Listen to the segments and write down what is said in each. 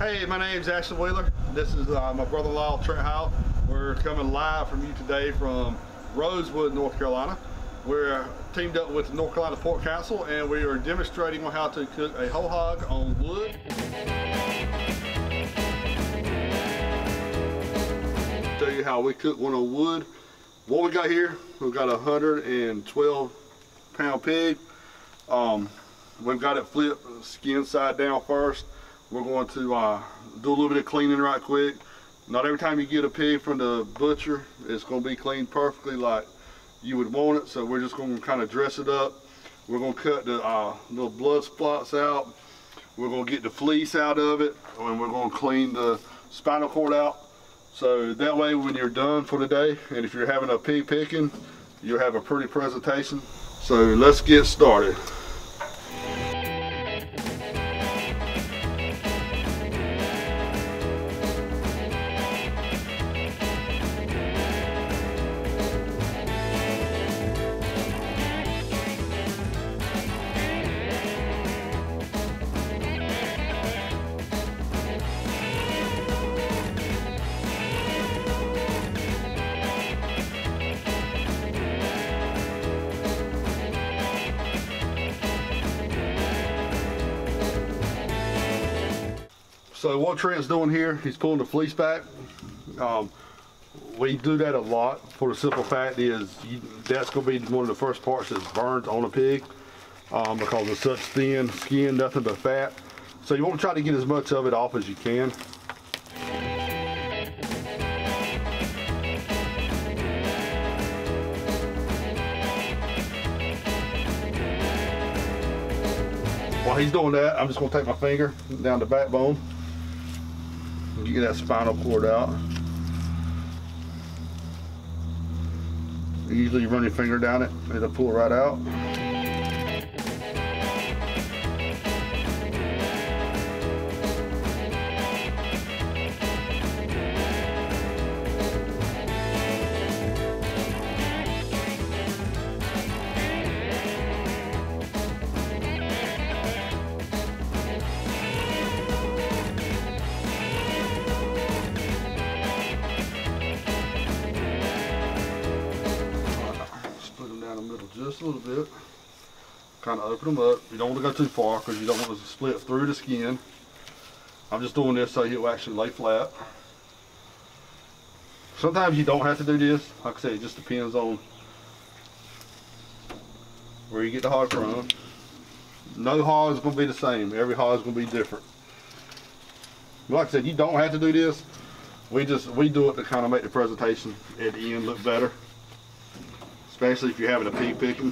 Hey, my name's Ashley Wheeler. This is my brother-in-law, Trent Howell. We're coming live from you today from Rosewood, North Carolina. We're teamed up with the North Carolina Pork Council, and we are demonstrating on how to cook a whole hog on wood. Show you how we cook one on wood. What we got here, we've got a 112-pound pig. We've got it flipped skin side down first. We're going to do a little bit of cleaning right quick. Not every time you get a pig from the butcher, it's going to be cleaned perfectly like you would want it. So we're just going to kind of dress it up. We're going to cut the little blood spots out. We're going to get the fleece out of it, and we're going to clean the spinal cord out. So that way when you're done for the day, and if you're having a pig picking, you'll have a pretty presentation. So let's get started. So what Trent's doing here, he's pulling the fleece back. We do that a lot for the simple fact is that's going to be one of the first parts that's burned on a pig because it's such thin skin, nothing but fat. So you want to try to get as much of it off as you can. While he's doing that, I'm just going to take my finger down the backbone. Get that spinal cord out. Usually you run your finger down it, it'll pull right out. Just a little bit, kind of open them up. You don't want to go too far because you don't want to split through the skin. I'm just doing this so he'll actually lay flat. Sometimes you don't have to do this. Like I said, it just depends on where you get the hog from. No hog is going to be the same. Every hog is going to be different. Like I said, you don't have to do this. We do it to kind of make the presentation at the end look better. Especially if you're having a pig picking.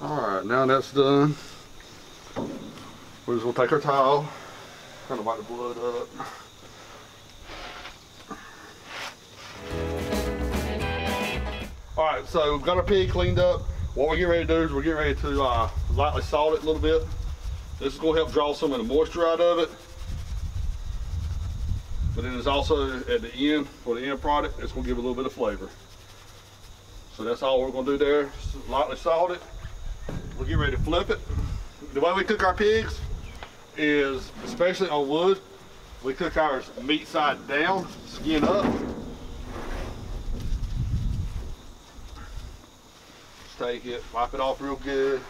Alright, now that's done. We're just going to take our towel, kind of wipe the blood up. Alright, so we've got our pig cleaned up. What we're getting ready to do is we're getting ready to lightly salt it a little bit. This is going to help draw some of the moisture out of it. But then it's also at the end, for the end product, it's going to give a little bit of flavor. So that's all we're going to do there. Just lightly salt it. We'll get ready to flip it. The way we cook our pigs is, especially on wood, we cook ours meat side down, skin up. Take it, wipe it off real good.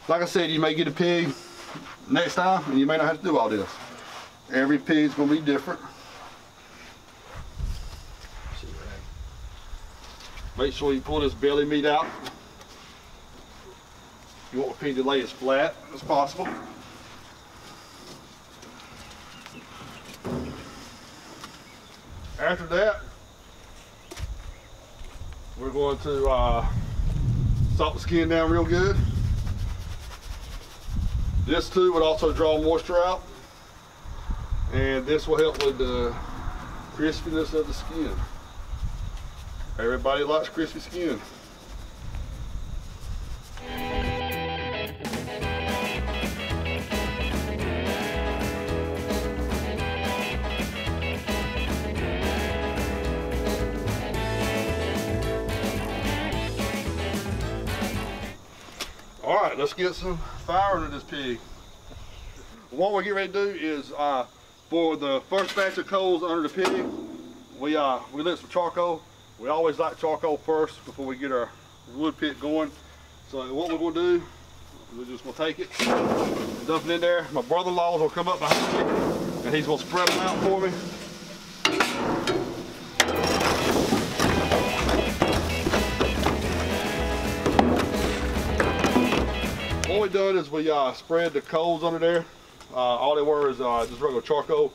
Like I said, you may get a pig next time and you may not have to do all this. Every pig's going to be different. Make sure you pull this belly meat out. You want the pig to lay as flat as possible. After that, we're going to salt the skin down real good. This too would also draw moisture out, and this will help with the crispiness of the skin. Everybody likes crispy skin. All right, let's get some fire into this pig. What we're getting ready to do is for the first batch of coals under the pig, we lit some charcoal. We always light charcoal first before we get our wood pit going. So what we're gonna do, we're just gonna take it, dump it in there. My brother-in-law will come up behind me and he's gonna spread them out for me. What we done is we spread the coals under there. All they were is just regular charcoal.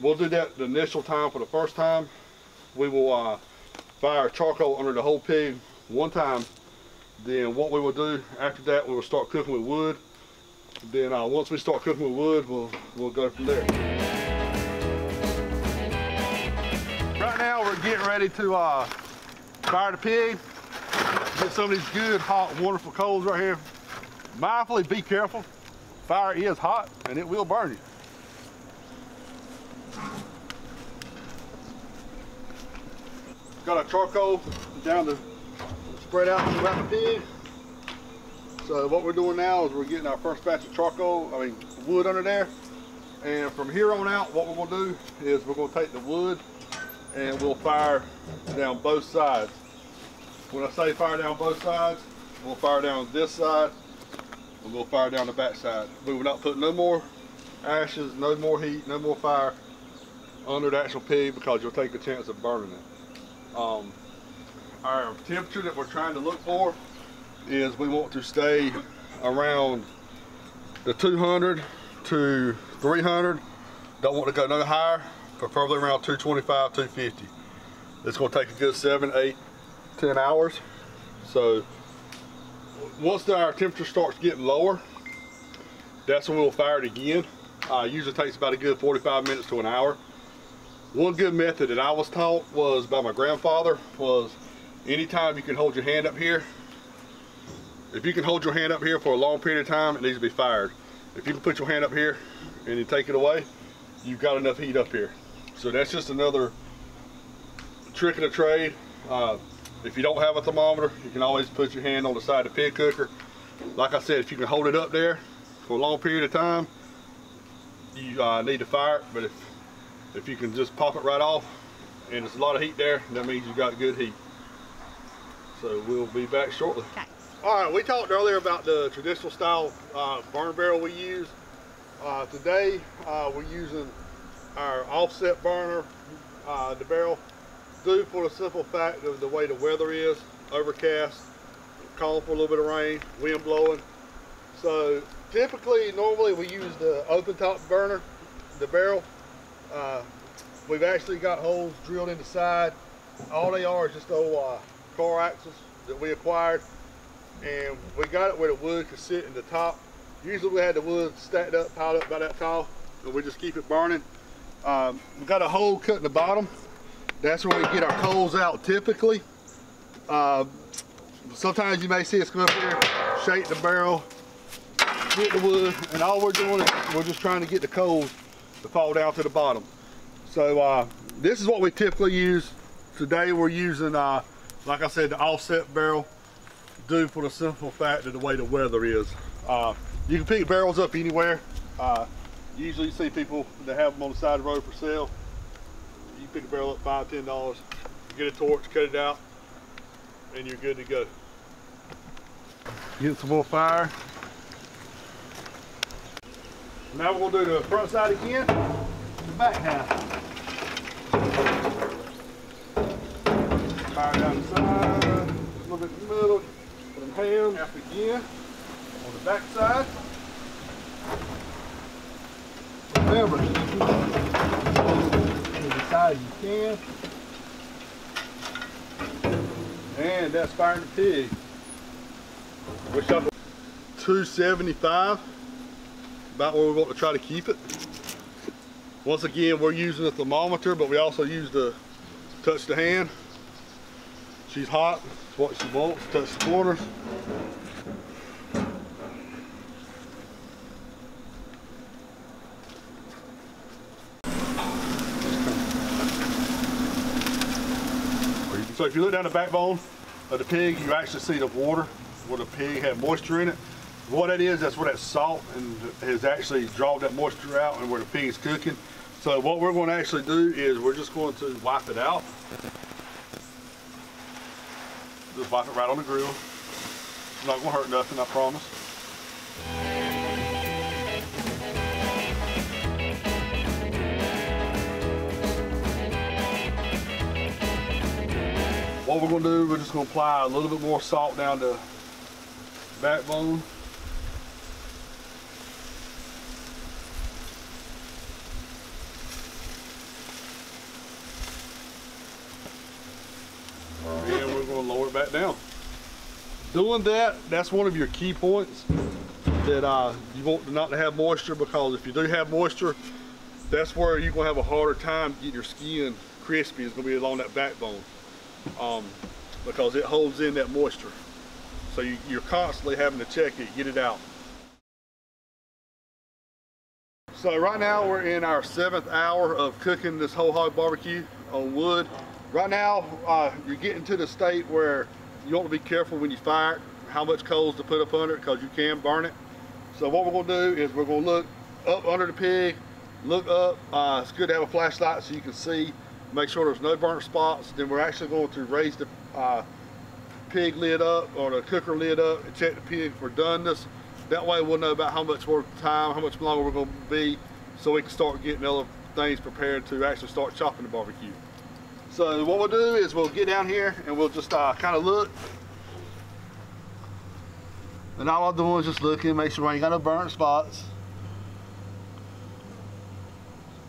We'll do that the initial time for the first time. We will fire charcoal under the whole pig one time. Then what we will do after that, we will start cooking with wood. Then once we start cooking with wood, we'll go from there. Right now we're getting ready to fire the pig. Get some of these good, hot, wonderful coals right here. Mindfully be careful. Fire is hot and it will burn you. Got our charcoal down to spread out throughout the pig. So what we're doing now is we're getting our first batch of charcoal, wood under there. And from here on out, what we're gonna do is we're gonna take the wood and we'll fire down both sides. When I say fire down both sides, we'll fire down this side and we'll fire down the back side. We will not put no more ashes, no more heat, no more fire under the actual pig because you'll take a chance of burning it. Our temperature that we're trying to look for is we want to stay around the 200 to 300. Don't want to go no higher, preferably around 225, 250. It's going to take a good 7, 8, 10 hours. So once our temperature starts getting lower, that's when we'll fire it again. Usually takes about a good 45 minutes to an hour. One good method that I was taught was by my grandfather was anytime you can hold your hand up here. If you can hold your hand up here for a long period of time, it needs to be fired. If you can put your hand up here and you take it away, you've got enough heat up here. So that's just another trick of the trade. If you don't have a thermometer, you can always put your hand on the side of the pig cooker. Like I said, if you can hold it up there for a long period of time, you need to fire it. But if you can just pop it right off and there's a lot of heat there, that means you've got good heat. So we'll be back shortly. Okay. All right, we talked earlier about the traditional style burn barrel we use. Today we're using our offset burner, the barrel, due for the simple fact of the way the weather is, overcast, calling for a little bit of rain, wind blowing. So typically, normally we use the open top burner, the barrel. We've actually got holes drilled in the side. All they are is just old car axles that we acquired. And we got it where the wood could sit in the top. Usually we had the wood stacked up, piled up about that tall, and we just keep it burning. We got a hole cut in the bottom. That's where we get our coals out typically. Sometimes you may see us come up here, shake the barrel, get the wood, and all we're doing is we're just trying to get the coals to fall down to the bottom. So this is what we typically use. Today we're using, like I said, the offset barrel, due for the simple fact of the way the weather is. You can pick barrels up anywhere. Usually you see people that have them on the side of the road for sale. You pick a barrel up $5, $10, get a torch, cut it out, and you're good to go. Get some more fire. Now we're gonna do the front side again, the back half. Fire down the side, a little bit in the middle, put them hands half again on the back side. Remember, as high as you can. And that's firing the pig. Wish I 275, about where we want to try to keep it. Once again, we're using a thermometer, but we also use the touch the hand. She's hot, it's what she wants, touch the corners. So if you look down the backbone of the pig, you actually see the water where the pig had moisture in it. What that is, that's where that salt and has actually drawn that moisture out and where the pig is cooking. So what we're going to actually do is we're just going to wipe it out. Just wipe it right on the grill. It's not going to hurt nothing, I promise. What we're going to do, we're just going to apply a little bit more salt down the backbone. And we're going to lower it back down. Doing that, that's one of your key points, that you want not to have moisture, because if you do have moisture, that's where you're going to have a harder time getting your skin crispy. It's going to be along that backbone. Because it holds in that moisture. So you're constantly having to check it, get it out. So right now we're in our 7th hour of cooking this whole hog barbecue on wood. Right now you're getting to the state where you want to be careful when you fire it, how much coals to put up under it, because you can burn it. So what we're going to do is we're going to look up under the pig, look up. It's good to have a flashlight so you can see, make sure there's no burnt spots. Then we're actually going to raise the pig lid up, or the cooker lid up, and check the pig for doneness. That way we'll know about how much more time, how much longer we're going to be, so we can start getting other things prepared to actually start chopping the barbecue. So what we'll do is we'll get down here and we'll just kind of look. And all I'm doing is just looking, make sure I ain't got no burnt spots.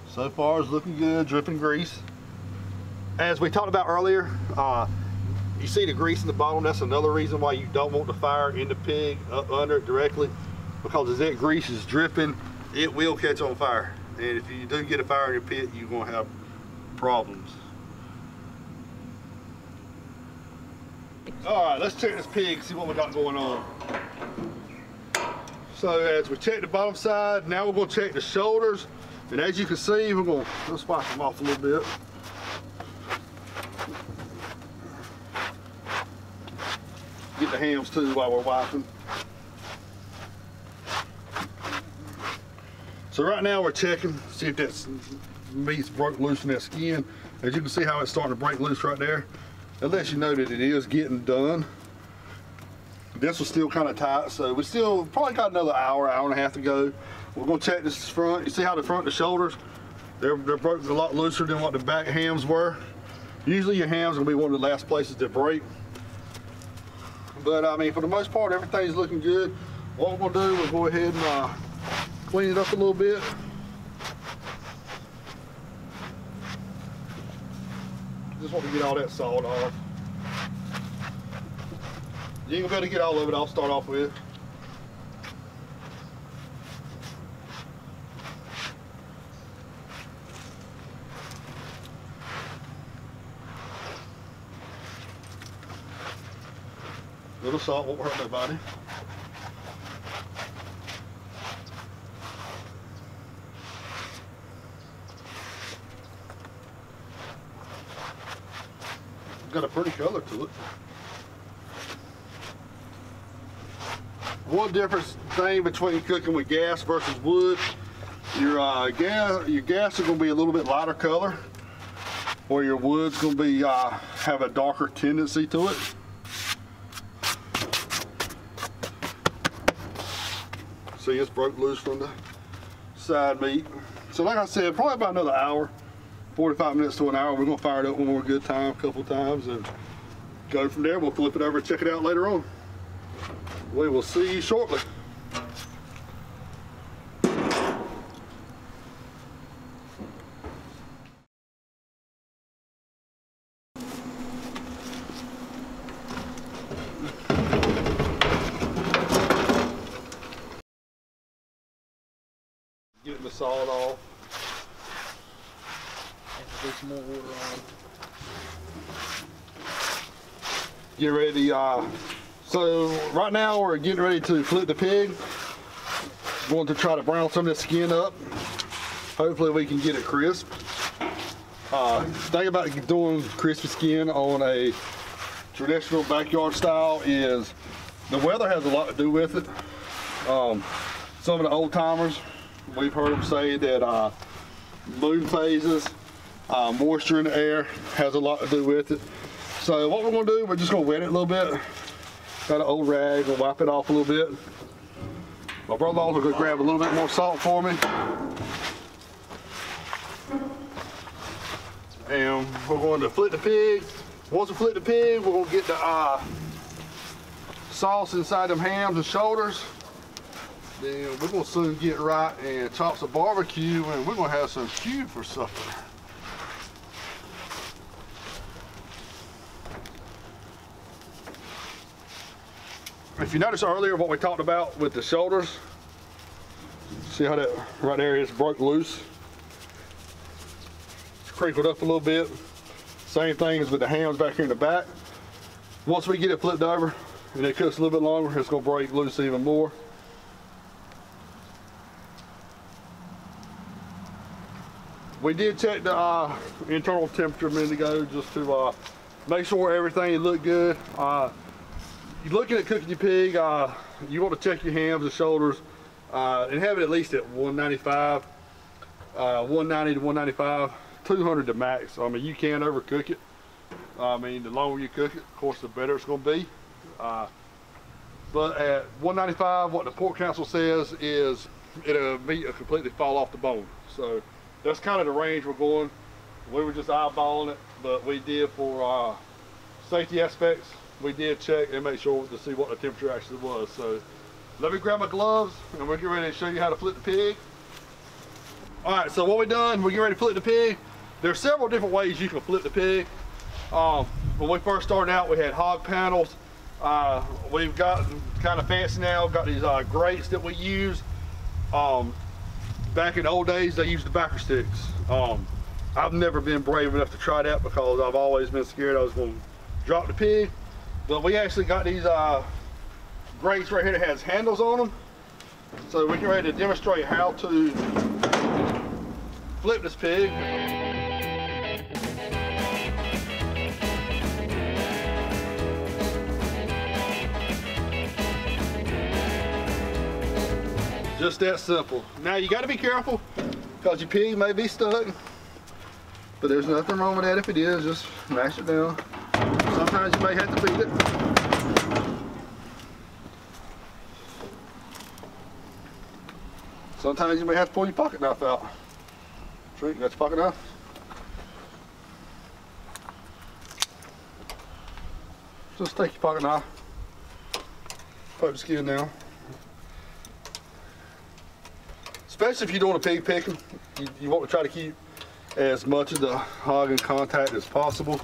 So far it's looking good, dripping grease. As we talked about earlier, you see the grease in the bottom. That's another reason why you don't want to fire in the pig up under it directly, because as that grease is dripping, it will catch on fire. And if you do get a fire in your pit, you're going to have problems. All right, let's check this pig, see what we got going on. So as we check the bottom side, now we're going to check the shoulders. And as you can see, we're going to spice them off a little bit. Get the hams too while we're wiping. So right now we're checking, see if that meat's broke loose from that skin. As you can see how it's starting to break loose right there. That lets you know that it is getting done. This was still kind of tight, so we still probably got another hour, hour and a half to go. We're gonna check this front. You see how the front, the shoulders, they're broken a lot looser than what the back hams were. Usually your hams will be one of the last places to break. But I mean, for the most part, everything's looking good. What we're gonna do is go ahead and clean it up a little bit. Just want to get all that salt off. You ain't gonna be able to get all of it, I'll start off with. Little salt won't hurt nobody. Got a pretty color to it. One difference thing between cooking with gas versus wood, your gas is going to be a little bit lighter color, or your wood's going to be have a darker tendency to it. See, it's broke loose from the side meat. So like I said, probably about another hour, 45 minutes to an hour. We're gonna fire it up one more good time, a couple times, and go from there. We'll flip it over and check it out later on. We will see you shortly. Getting the salt off. Put some more water on. Get ready. So right now we're getting ready to flip the pig. Going to try to brown some of this skin up. Hopefully we can get it crisp. Thing about doing crispy skin on a traditional backyard style is The weather has a lot to do with it. Some of the old timers, we've heard them say that moon phases, moisture in the air has a lot to do with it. So what we're gonna do, we're just gonna wet it a little bit. Got an old rag, we'll wipe it off a little bit. My brother-in-law's gonna grab a little bit more salt for me. And we're going to flip the pig. Once we flip the pig, we're gonna get the sauce inside them hams and shoulders. Then we're gonna soon get right and chop some barbecue, and we're gonna have some cube for supper. If you noticed earlier what we talked about with the shoulders, see how that right there is broke loose? It's crinkled up a little bit. Same thing as with the hams back here in the back. Once we get it flipped over and it cooks a little bit longer, it's gonna break loose even more. We did check the internal temperature a minute ago just to make sure everything looked good. You're looking at cooking your pig, you want to check your hams and shoulders and have it at least at 195, 190 to 195, 200 to max. I mean, you can overcook it. I mean, the longer you cook it, of course, the better it's going to be. But at 195, what the Pork Council says is meat will completely fall off the bone. So that's kind of the range we're going. We were just eyeballing it, but we did for safety aspects. We did check and make sure to see what the temperature actually was. So let me grab my gloves and we'll get ready to show you how to flip the pig. All right, so what we done, we're getting ready to flip the pig. There's several different ways you can flip the pig. When we first started out, we had hog panels. We've got kind of fancy now, got these grates that we use. Back in the old days, they used the backer sticks. I've never been brave enough to try that because I've always been scared I was going to drop the pig. But we actually got these grates right here that has handles on them. So we're ready to demonstrate how to flip this pig. Just that simple. Now you got to be careful because your pig may be stuck, but there's nothing wrong with that. If it is, just mash it down. Sometimes you may have to beat it. Sometimes you may have to pull your pocket knife out. Tree, you got your pocket knife? Just take your pocket knife, poke the skin down. Especially if you're doing a pig picking, you want to try to keep as much of the hog in contact as possible.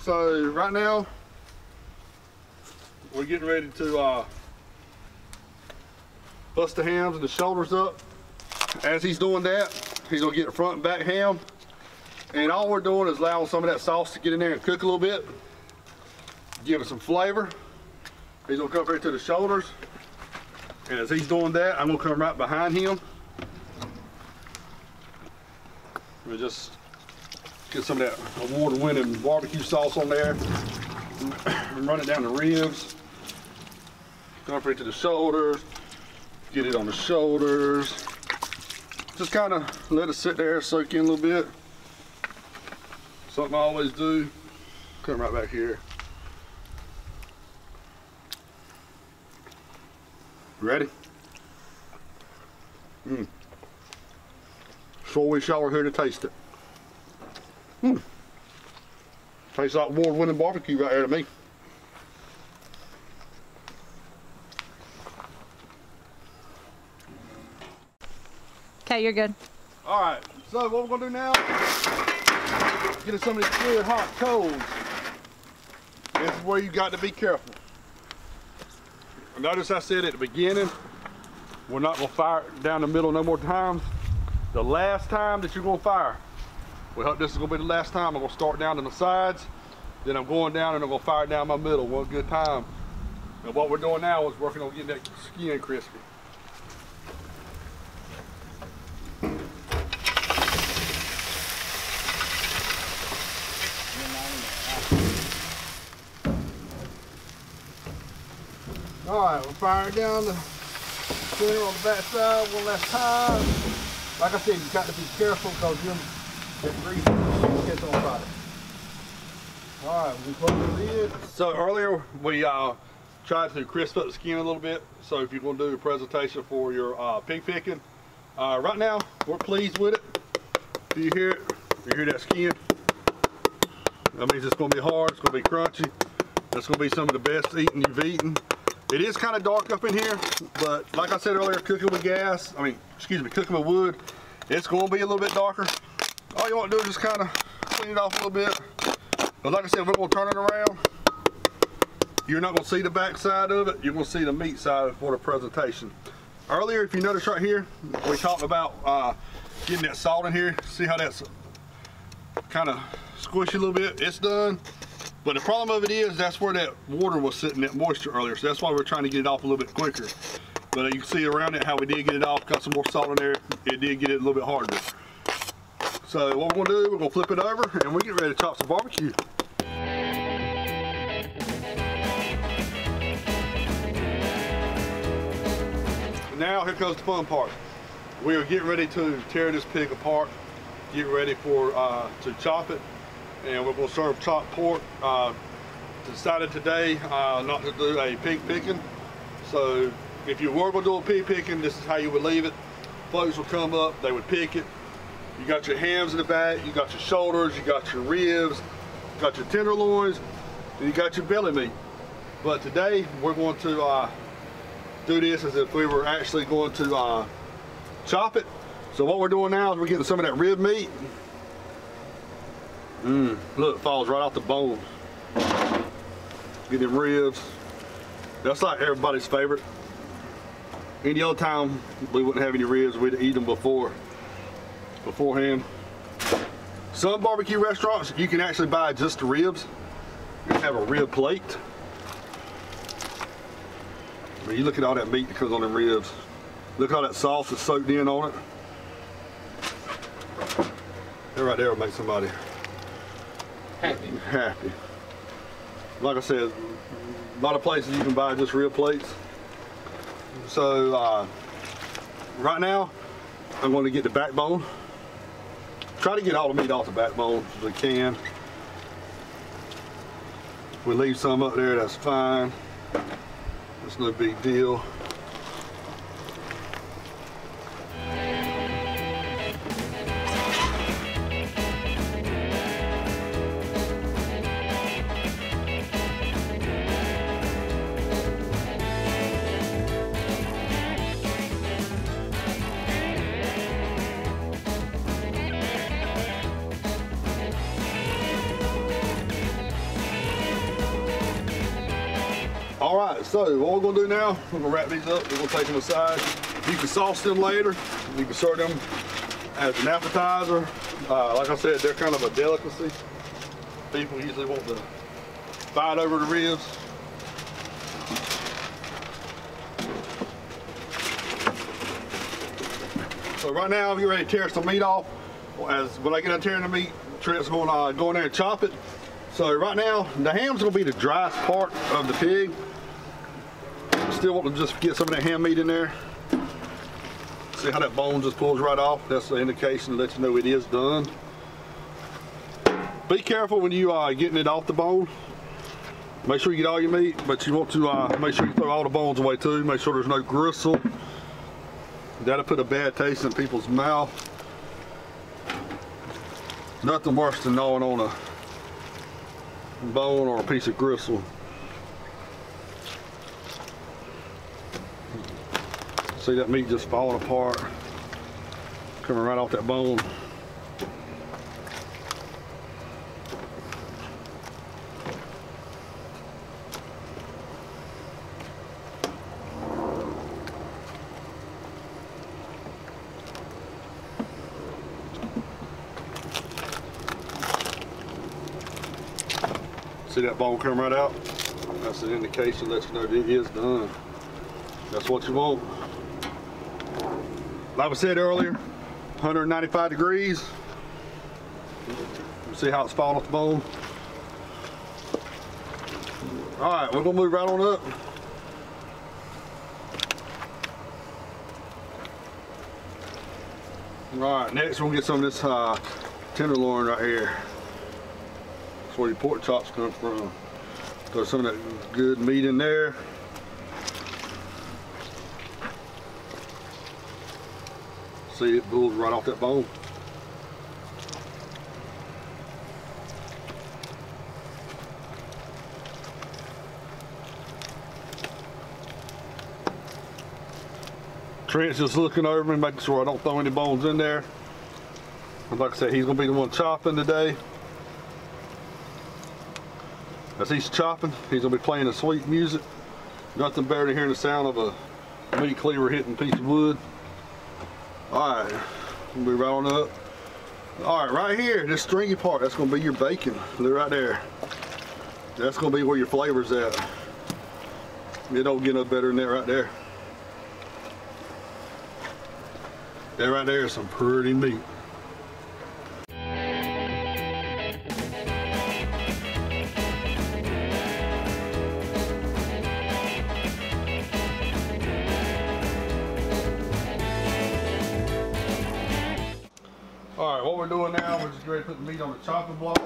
So right now, we're getting ready to bust the hams and the shoulders up. As he's doing that, he's gonna get the front and back ham. And all we're doing is allowing some of that sauce to get in there and cook a little bit. Give it some flavor. He's gonna come right to the shoulders. And as he's doing that, I'm gonna come right behind him. We'll just get some of that award-winning barbecue sauce on there and run it down the ribs. Come right to the shoulders. Get it on the shoulders. Just kind of let it sit there, soak in a little bit. Something I always do. Come right back here. Ready? So we shower here to taste it. Tastes like award-winning barbecue right here to me. Okay, you're good. All right, so what we're gonna do now, get in some of these good hot coals. This is where you got to be careful. Notice I said at the beginning, we're not gonna fire it down the middle no more times. The last time that you're gonna fire, we hope this is gonna be the last time. I'm gonna start down on the sides, then I'm going down and I'm gonna fire down my middle one good time. And what we're doing now is working on getting that skin crispy. Alright, we'll fire down the center on the back side one last time. Like I said, you got to be careful because you get grease gets on fire. Alright, we close the lid. So earlier we tried to crisp up the skin a little bit. So if you're going to do a presentation for your pig picking, right now we're pleased with it. Do you hear it? You hear that skin? That means it's going to be hard, it's going to be crunchy. That's going to be some of the best eating you've eaten. It is kind of dark up in here, but like I said earlier, cooking with cooking with wood, it's going to be a little bit darker. All you want to do is just kind of clean it off a little bit. But like I said, we're going to turn it around. You're not going to see the back side of it. You're going to see the meat side for the presentation. Earlier, if you notice right here, we talked about getting that salt in here. See how that's kind of squishy a little bit? It's done. But the problem of it is that's where that water was sitting, that moisture earlier. So that's why we're trying to get it off a little bit quicker. But you can see around it how we did get it off, got some more salt in there. It did get it a little bit harder. So what we're gonna do, we're gonna flip it over and we get ready to chop some barbecue. Now here comes the fun part. We are getting ready to tear this pig apart, get ready for to chop it. And we're going to serve chopped pork. Decided today not to do a pig picking. So if you were going to do a pig picking, this is how you would leave it. Folks would come up, they would pick it. You got your hams in the back, you got your shoulders, you got your ribs, you got your tenderloins, and you got your belly meat. But today we're going to do this as if we were actually going to chop it. So what we're doing now is we're getting some of that rib meat. Look, it falls right off the bone. Get them ribs. That's like everybody's favorite. Any other time we wouldn't have any ribs, we'd eat them beforehand. Some barbecue restaurants, you can actually buy just the ribs. You can have a rib plate. I mean, you look at all that meat that comes on them ribs. Look how that sauce is soaked in on it. That right there will make somebody happy. Like I said, a lot of places you can buy just rib plates. So right now I'm going to get the backbone. Try to get all the meat off the backbone if we can. If we leave some up there, that's fine. It's no big deal. All right, so what we're gonna do now, we're gonna wrap these up, we're gonna take them aside. You can sauce them later. You can serve them as an appetizer. Like I said, they're kind of a delicacy. People usually want to fight over the ribs. So right now, I'm getting ready to tear some meat off. When I get done tearing the meat, Trent's gonna go in there and chop it. So right now, the ham's gonna be the driest part of the pig. Still want to just get some of that ham meat in there. See how that bone just pulls right off? That's the indication to let you know it is done. Be careful when you are getting it off the bone. Make sure you get all your meat, but you want to make sure you throw all the bones away too. Make sure there's no gristle. That'll put a bad taste in people's mouth. Nothing worse than gnawing on a bone or a piece of gristle. See that meat just falling apart, coming right off that bone. See that bone come right out? That's an indication that you know it is done. That's what you want. Like I said earlier, 195 degrees. See how it's falling off the bone. All right, we're gonna move right on up. All right, next we're gonna get some of this tenderloin right here. That's where your pork chops come from. Throw some of that good meat in there. See, it pulls right off that bone. Trent's just looking over me, making sure I don't throw any bones in there. And like I said, he's gonna be the one chopping today. As he's chopping, he's gonna be playing the sweet music. Nothing better than hearing the sound of a meat cleaver hitting a piece of wood. All right, we'll be right on up. All right, right here, this stringy part, that's gonna be your bacon. Look right there. That's gonna be where your flavor's at. It don't get no better than that right there. That right there is some pretty meat. All right, what we're doing now, we're just ready to put the meat on the chopping block.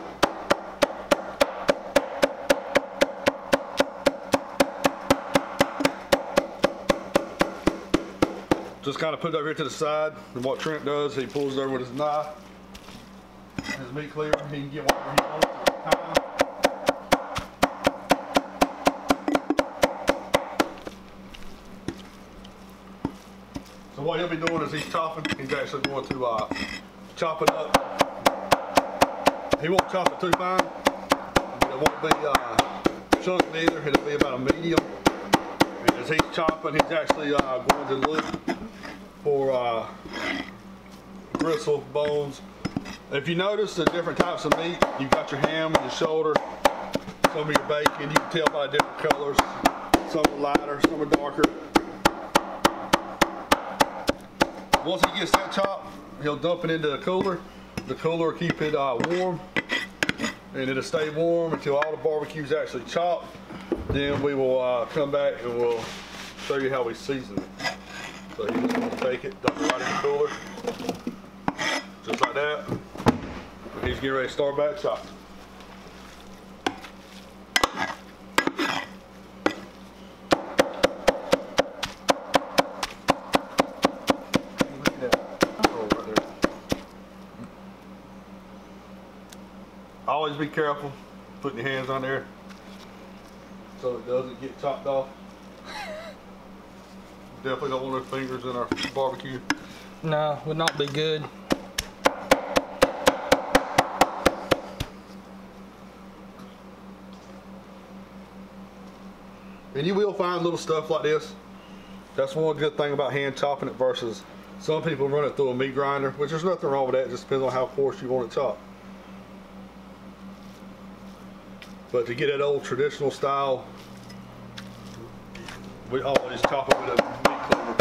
Just kind of put it over here to the side, and what Trent does, he pulls it over with his knife, his meat cleaver. He can get whatever he wants at the time. So what he'll be doing is he's chopping. He's actually going to chop it up. He won't chop it too fine, but it won't be chunky either. It'll be about a medium. And as he's chopping, he's actually going to look for gristle, bones. If you notice the different types of meat, you've got your ham and your shoulder, some of your bacon, you can tell by different colors. Some are lighter, some are darker. Once he gets that chopped, he'll dump it into the cooler. The cooler will keep it warm, and it'll stay warm until all the barbecue's actually chopped. Then we will come back and we'll show you how we season it. So you just want to take it, dump it right in the cooler, just like that. And he's getting ready to start back chopping. Look at that. Oh, right there. Always be careful putting your hands on there so it doesn't get chopped off. Definitely don't want those fingers in our barbecue. No, would not be good. And you will find little stuff like this. That's one good thing about hand chopping it versus some people run it through a meat grinder, which there's nothing wrong with that. It just depends on how coarse you want it chopped. But to get that old traditional style, we always chop it with a meat cleaver.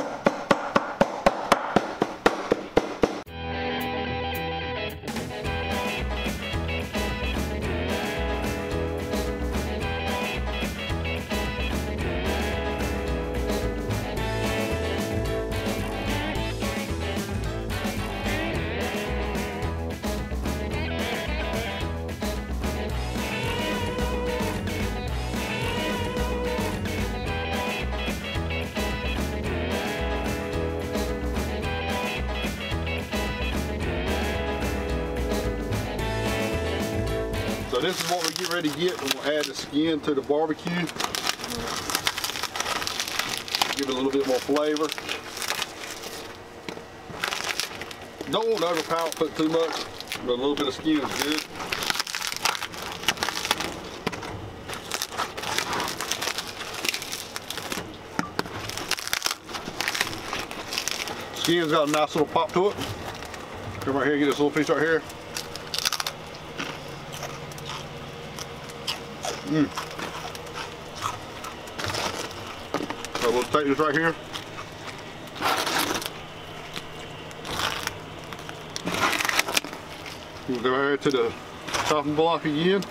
So this is what we get ready to get, and we'll add the skin to the barbecue. Give it a little bit more flavor. Don't want to overpower it, put too much, but a little bit of skin is good. Skin's got a nice little pop to it. Come right here and get this little piece right here. So we'll take this right here. We'll go right to the chopping block again.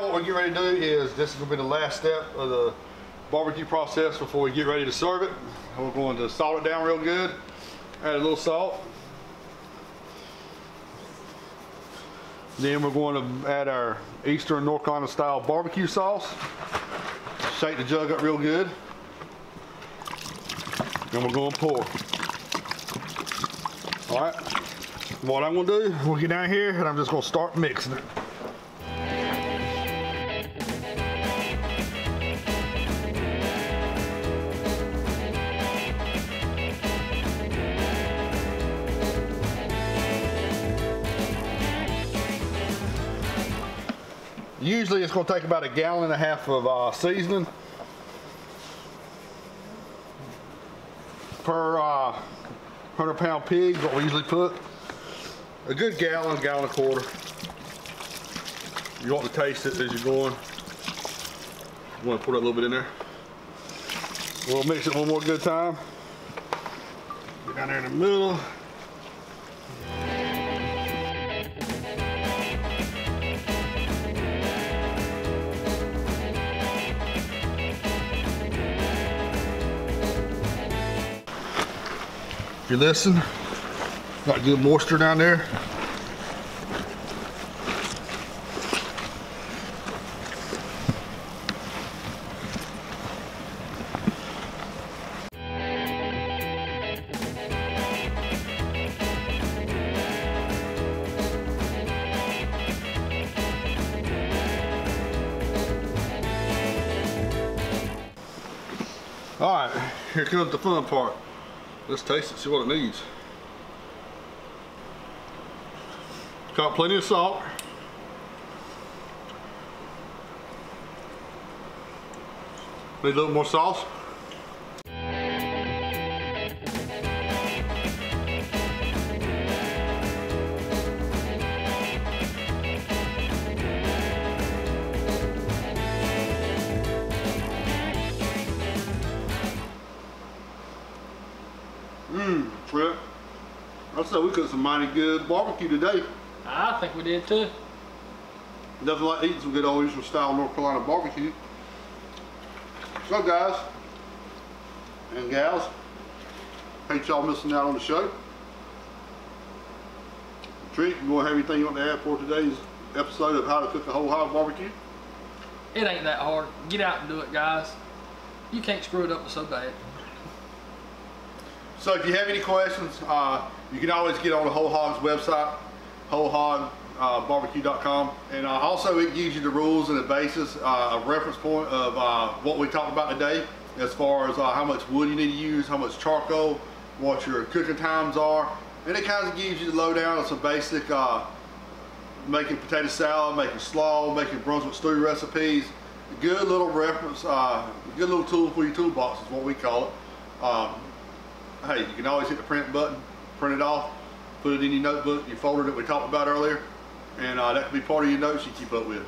What we're getting ready to do is, this is going to be the last step of the barbecue process before we get ready to serve it. We're going to salt it down real good, add a little salt. Then we're going to add our Eastern North Carolina style barbecue sauce. Shake the jug up real good. And we're going to pour. All right, what I'm going to do, we'll get down here and I'm just going to start mixing it. Usually it's going to take about 1.5 gallons of seasoning per 100-pound pig, what we usually put. A good gallon, 1.25 gallons. You want to taste it as you're going. You want to put a little bit in there. We'll mix it one more good time. Get down there in the middle. If you listen, got good moisture down there. All right, here comes the fun part. Let's taste it, see what it needs. Got plenty of salt. Need a little more sauce. Well, I said we cooked some mighty good barbecue today. I think we did too. Nothing like eating some good old Eastern style North Carolina barbecue. So guys and gals, hate y'all missing out on the show. Trent, you want to have anything you want to add for today's episode of how to cook a whole hog barbecue? It ain't that hard. Get out and do it, guys. You can't screw it up so bad. So if you have any questions, you can always get on the Whole Hog's website, wholehogbarbecue.com, and also it gives you the rules and the basis, a reference point of what we talked about today, as far as how much wood you need to use, how much charcoal, what your cooking times are, and it kind of gives you the lowdown of some basic making potato salad, making slaw, making Brunswick stew recipes. A good little reference, good little tool for your toolbox is what we call it. Hey, you can always hit the print button, print it off, put it in your notebook, your folder that we talked about earlier, and that can be part of your notes you keep up with.